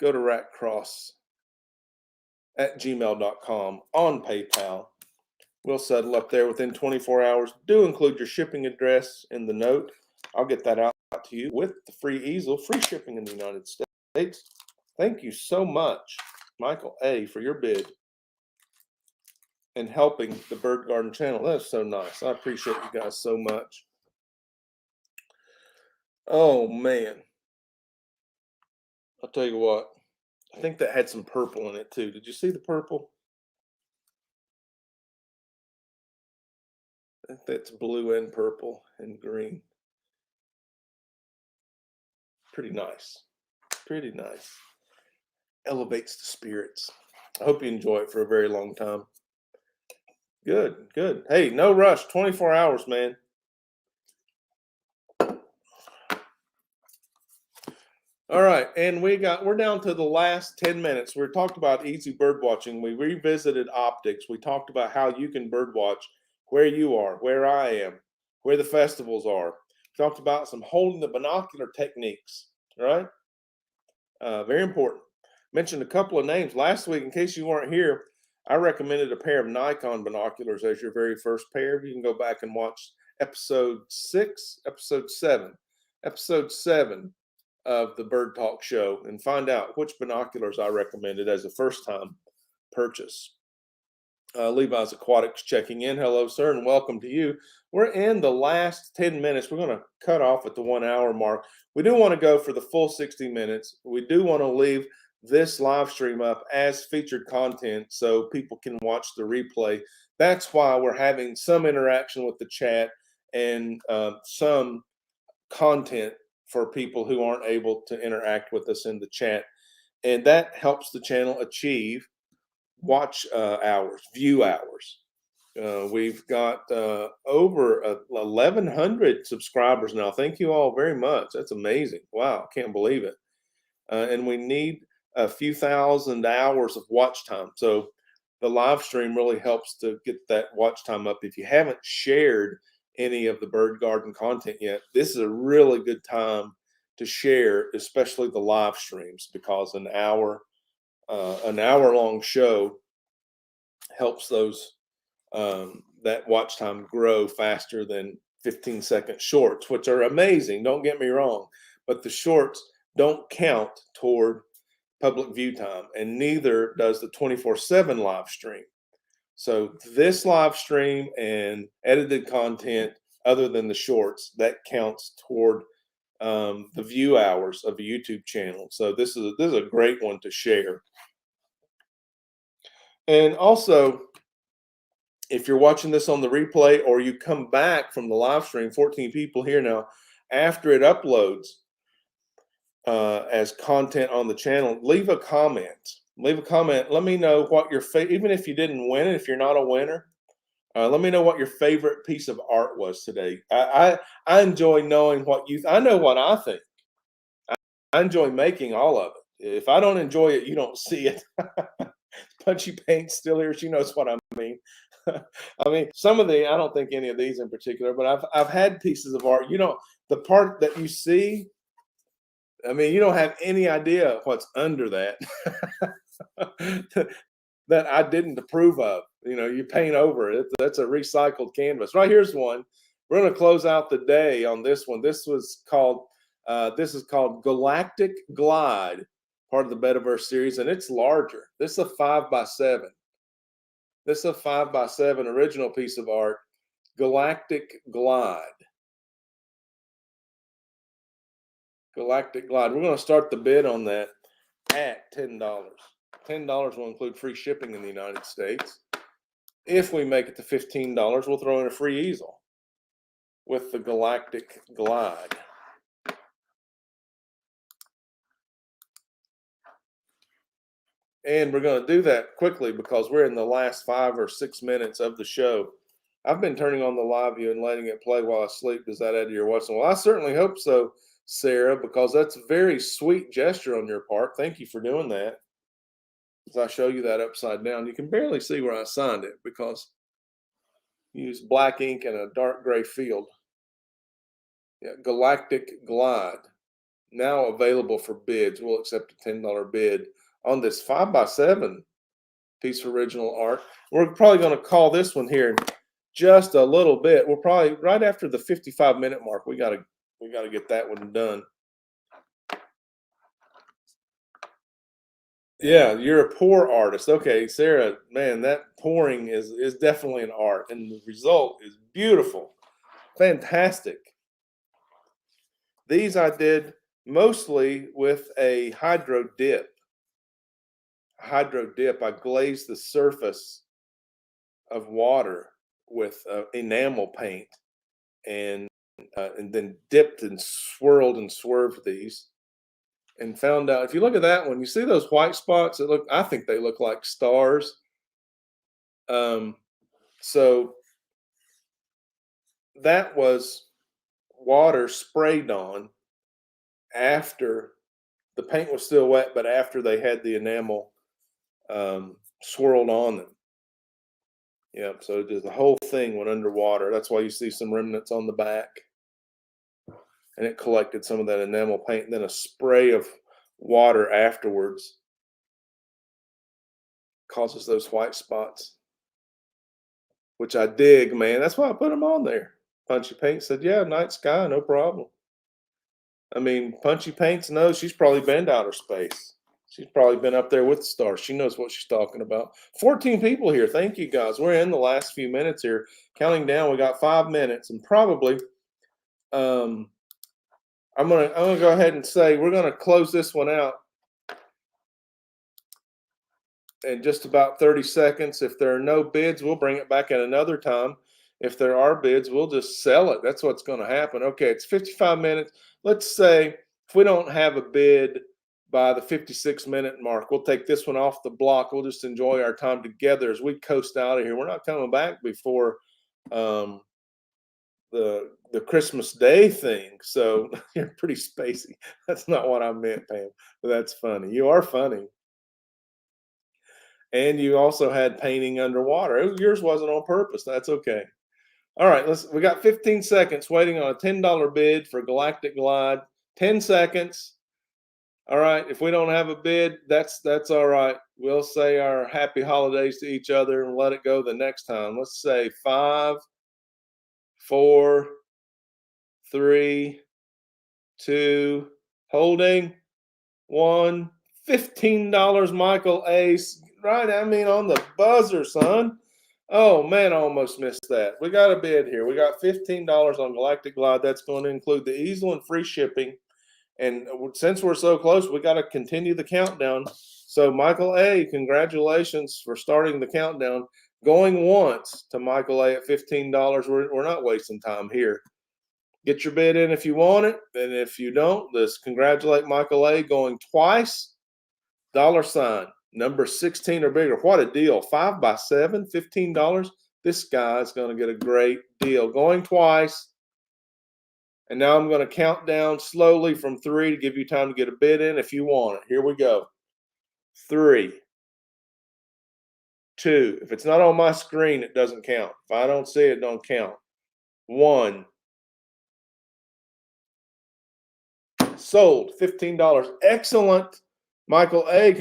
Go to rackcross@gmail.com on PayPal. We'll settle up there within 24 hours. Do include your shipping address in the note. I'll get that out to you with the free easel, free shipping in the United States. Thank you so much, Michael A., for your bid and helping the Bird Garden channel. That's so nice. I appreciate you guys so much. Oh, man. I'll tell you what. I think that had some purple in it, too. Did you see the purple? I think that's blue and purple and green. Pretty nice. Pretty nice. Elevates the spirits. I hope you enjoy it for a very long time. Good, good. Hey, no rush. 24 hours, man. All right, and we're down to the last 10 minutes. We talked about easy bird watching. We revisited optics. We talked about how you can bird watch where you are, where I am, where the festivals are. We talked about some holding the binocular techniques, right? Very important. Mentioned a couple of names last week. In case you weren't here, I recommended a pair of Nikon binoculars as your very first pair. You can go back and watch episode 7 of the Bird Talk Show and find out which binoculars I recommended as a first-time purchase. Levi's Aquatics checking in. Hello, sir, and welcome to you. We're in the last 10 minutes. We're going to cut off at the 1 hour mark. We do want to go for the full 60 minutes. We do want to leave this live stream up as featured content so people can watch the replay. That's why we're having some interaction with the chat and some content for people who aren't able to interact with us in the chat. And that helps the channel achieve watch hours, view hours. We've got over 1,100 subscribers now. Thank you all very much. That's amazing. Wow, can't believe it. And we need a few thousand hours of watch time. So the live stream really helps to get that watch time up. If you haven't shared any of the bird garden content yet, this is a really good time to share, especially the live streams, because an hour long show helps those that watch time grow faster than 15-second shorts, which are amazing. Don't get me wrong, but the shorts don't count toward public view time, and neither does the 24/7 live stream. So this live stream and edited content, other than the shorts, that counts toward the view hours of a YouTube channel. So this is a great one to share. And also, if you're watching this on the replay or you come back from the live stream, 14 people here now, after it uploads as content on the channel, leave a comment. Leave a comment. Let me know what your even if you didn't win it, if you're not a winner, let me know what your favorite piece of art was today. I enjoy knowing what you. I know what I think. I enjoy making all of it. If I don't enjoy it, you don't see it. Punchy Paint's still here. She knows what I mean. I mean, some of I don't think any of these in particular, but I've had pieces of art. You know, the part that you see, I mean, you don't have any idea what's under that that I didn't approve of. You know, you paint over it. That's a recycled canvas. Right, here's one. We're going to close out the day on this one. This is called Galactic Glide, part of the Metaverse series, and it's larger. This is a 5x7. This is a 5x7 original piece of art, Galactic Glide. Galactic Glide. We're going to start the bid on that at $10. $10 will include free shipping in the United States. If we make it to $15, we'll throw in a free easel with the Galactic Glide. And we're going to do that quickly because we're in the last 5 or 6 minutes of the show. I've been turning on the live view and letting it play while I sleep. Does that add to your watching? Well, I certainly hope so, Sarah, because that's a very sweet gesture on your part. Thank you for doing that. As I show you that upside down, you can barely see where I signed it because you use black ink and a dark gray field. Yeah, Galactic Glide, now available for bids. We'll accept a $10 bid on this 5x7 piece of original art. We're probably going to call this one here in just a little bit. We're probably right after the 55-minute mark. We got to get that one done. Yeah, you're a pour artist. Okay, Sarah, man, that pouring is definitely an art, and the result is beautiful. Fantastic. These I did mostly with a hydro dip. I glazed the surface of water with enamel paint and then dipped and swirled and swerved these and found out, if you look at that one, you see those white spots that I think they look like stars. So that was water sprayed on after the paint was still wet, but after they had the enamel swirled on them. Yep, so the whole thing went underwater. That's why you see some remnants on the back. And it collected some of that enamel paint, and then a spray of water afterwards causes those white spots, which I dig, man. That's why I put them on there. Punchy Paint said, yeah, night sky, no problem. I mean, Punchy Paints knows. She's probably been to outer space. She's probably been up there with the stars. She knows what she's talking about. 14 people here. Thank you, guys. We're in the last few minutes here. Counting down, we got 5 minutes, and probably I'm gonna go ahead and say we're gonna close this one out in just about 30 seconds. If there are no bids, we'll bring it back at another time. If there are bids, we'll just sell it. That's what's going to happen. Okay, it's 55 minutes. Let's say if we don't have a bid by the 56-minute mark. We'll take this one off the block. We'll just enjoy our time together as we coast out of here. We're not coming back before the Christmas Day thing. So you're pretty spacey. That's not what I meant, Pam, but that's funny. You are funny. And you also had painting underwater. Yours wasn't on purpose. That's okay. All right, we got 15 seconds waiting on a $10 bid for Galactic Glide. 10 seconds. All right, if we don't have a bid, that's all right. We'll say our happy holidays to each other and let it go the next time. Let's say 5, 4, 3, 2, holding, 1, $15, Michael Ace. Right, I mean, on the buzzer, son. Oh, man, I almost missed that. We got a bid here. We got $15 on Galactic Glide. That's going to include the easel and free shipping. And since we're so close, we got to continue the countdown. So, Michael A., congratulations for starting the countdown. Going once to Michael A. at $15. We're not wasting time here. Get your bid in if you want it. And if you don't, let's congratulate Michael A. Going twice. $, number 16 or bigger. What a deal. 5 by 7, $15. This guy is going to get a great deal. Going twice. And now I'm going to count down slowly from 3 to give you time to get a bid in if you want it. Here we go. 3, 2. If it's not on my screen, it doesn't count. If I don't see it, don't count. 1. Sold. $15. Excellent. Michael A.,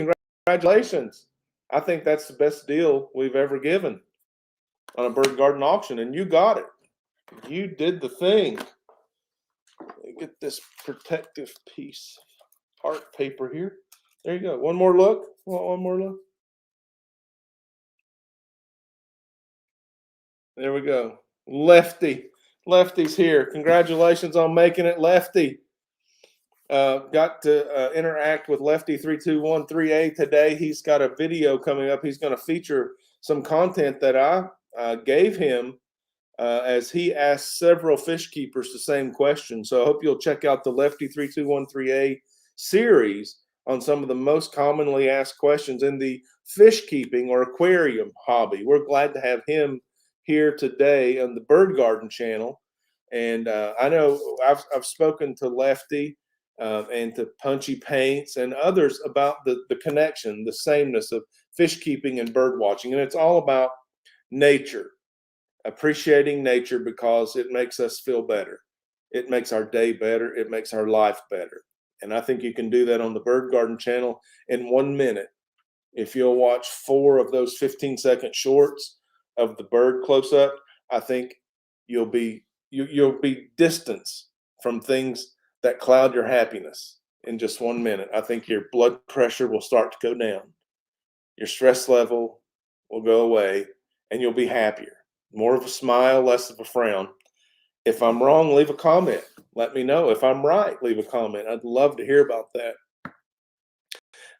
congratulations. I think that's the best deal we've ever given on a bird garden auction, and you got it. You did the thing. Let me get this protective piece of art paper here. There you go. One more look. One more look. There we go. Lefty. Lefty's here. Congratulations on making it, Lefty. Got to interact with Lefty3213A today. He's got a video coming up. He's going to feature some content that I gave him as he asked several fish keepers the same question. So I hope you'll check out the Lefty3213A series on some of the most commonly asked questions in the fish keeping or aquarium hobby. We're glad to have him here today on the Bird Garden channel. And I know I've spoken to Lefty and to Punchy Paints and others about the connection, the sameness of fish keeping and bird watching. And it's all about nature, appreciating nature because it makes us feel better. It makes our day better. It makes our life better. And I think you can do that on the Bird Garden channel in 1 minute. If you'll watch 4 of those 15-second shorts of the bird close up, I think you'll be distanced from things that cloud your happiness in just 1 minute. I think your blood pressure will start to go down. Your stress level will go away, and you'll be happier. More of a smile, less of a frown. If I'm wrong, leave a comment. Let me know. If I'm right, leave a comment. I'd love to hear about that.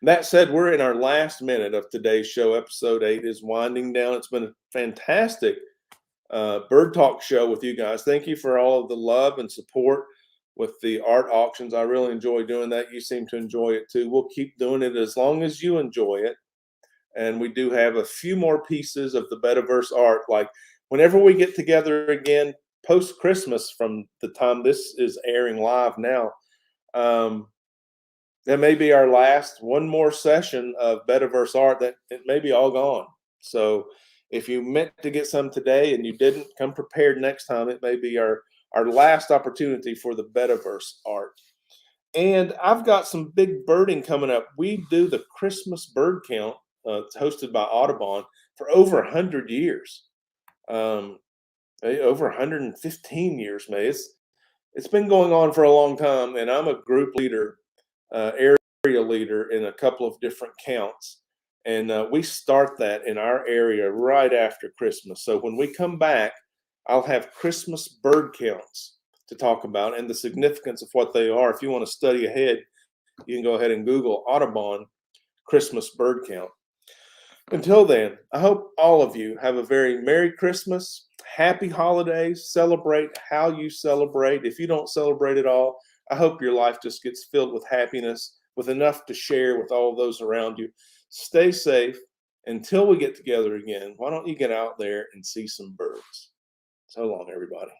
That said, we're in our last minute of today's show. Episode 8 is winding down. It's been a fantastic Bird Talk show with you guys. Thank you for all of the love and support with the art auctions. I really enjoy doing that. You seem to enjoy it too. We'll keep doing it as long as you enjoy it. And we do have a few more pieces of the Betaverse art. Like whenever we get together again, post-Christmas, from the time this is airing live now, that may be our last one more session of Betaverse art that it may be all gone. So if you meant to get some today and you didn't, come prepared next time. It may be our last opportunity for the Betaverse art. And I've got some big birding coming up. We do the Christmas bird count. It's hosted by Audubon for over 100 years. Over 115 years, maybe. It's been going on for a long time, and I'm a group leader, area leader in a couple of different counts. And we start that in our area right after Christmas. So when we come back, I'll have Christmas bird counts to talk about and the significance of what they are. If you want to study ahead, you can go ahead and Google Audubon Christmas bird count. Until then, I hope all of you have a very Merry Christmas, Happy Holidays, celebrate how you celebrate. If you don't celebrate at all, I hope your life just gets filled with happiness with enough to share with all those around you. Stay safe. Until we get together again, why don't you get out there and see some birds? So long, everybody.